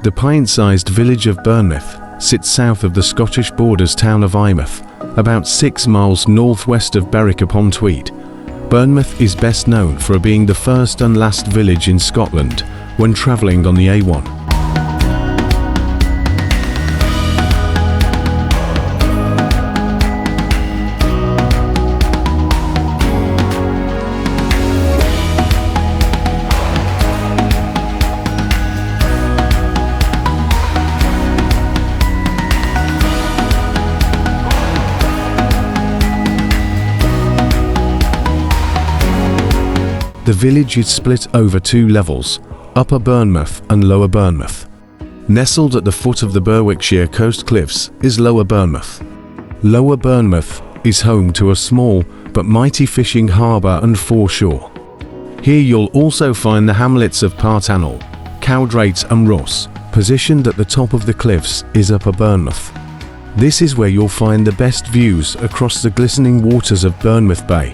The pint-sized village of Burnmouth sits south of the Scottish borders town of Eyemouth, about 6 miles northwest of Berwick-upon-Tweed. Burnmouth is best known for being the first and last village in Scotland when travelling on the A1. The village is split over 2 levels, Upper Burnmouth and Lower Burnmouth. Nestled at the foot of the Berwickshire coast cliffs is Lower Burnmouth. Lower Burnmouth is home to a small but mighty fishing harbour and foreshore. Here you'll also find the hamlets of Partannel, Cowdrate and Ross. Positioned at the top of the cliffs is Upper Burnmouth. This is where you'll find the best views across the glistening waters of Burnmouth Bay.